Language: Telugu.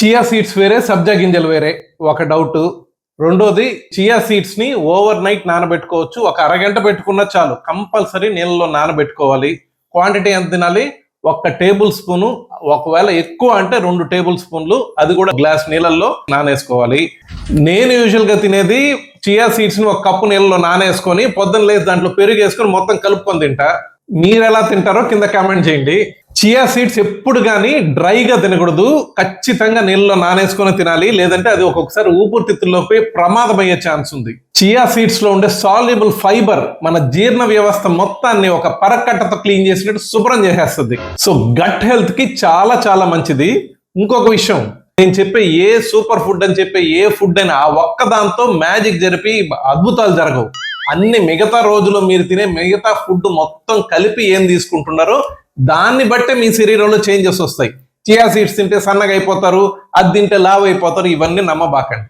చియా సీడ్స్ వేరే, సబ్జా గింజలు వేరే. ఒక డౌట్. రెండోది, చియా సీడ్స్ ని ఓవర్ నైట్ నానబెట్టుకోవచ్చు. ఒక అరగంట పెట్టుకున్నా చాలు. కంపల్సరీ నీళ్ళలో నానబెట్టుకోవాలి. క్వాంటిటీ ఎంత తినాలి? 1 టేబుల్ స్పూను, ఒకవేళ ఎక్కువ అంటే 2 టేబుల్ స్పూన్లు, అది కూడా గ్లాస్ నీళ్ళల్లో నానేసుకోవాలి. నేను యూజువల్ గా తినేది చియా సీడ్స్ ని 1 కప్పు నీళ్ళలో నానేసుకొని పొద్దున్న లేసి దాంట్లో పెరుగు వేసుకొని మొత్తం కలుపుకొని తింటా. మీరు ఎలా తింటారో కింద కామెంట్ చేయండి. చియా సీడ్స్ ఎప్పుడు కానీ డ్రైగా తినకూడదు. ఖచ్చితంగా నీళ్ళలో నానేసుకొని తినాలి. లేదంటే అది ఒక్కొక్కసారి ఊపిరితిత్తుల్లోకి ప్రమాదం అయ్యే ఛాన్స్ ఉంది. చియా సీడ్స్ లో ఉండే సాల్యుబుల్ ఫైబర్ మన జీర్ణ వ్యవస్థ మొత్తాన్ని ఒక పరకట్టతో క్లీన్ చేసినట్టు శుభ్రం చేసేస్తుంది. సో గట్ హెల్త్ కి చాలా చాలా మంచిది. ఇంకొక విషయం, నేను చెప్పే ఏ సూపర్ ఫుడ్ అని చెప్పే ఏ ఫుడ్ అయినా ఆ ఒక్క దాంతో మ్యాజిక్ జరిపి అద్భుతాలు జరగవు. అన్ని మిగతా రోజులో మీరు తినే మిగతా ఫుడ్ మొత్తం కలిపి ఏం తీసుకుంటున్నారో దాన్ని బట్టే మీ శరీరంలో చేంజెస్ వస్తాయి. చియా సీడ్స్ తింటే సన్నగా అయిపోతారు, అది తింటే లావు అయిపోతారు, ఇవన్నీ నమ్మబాకండి.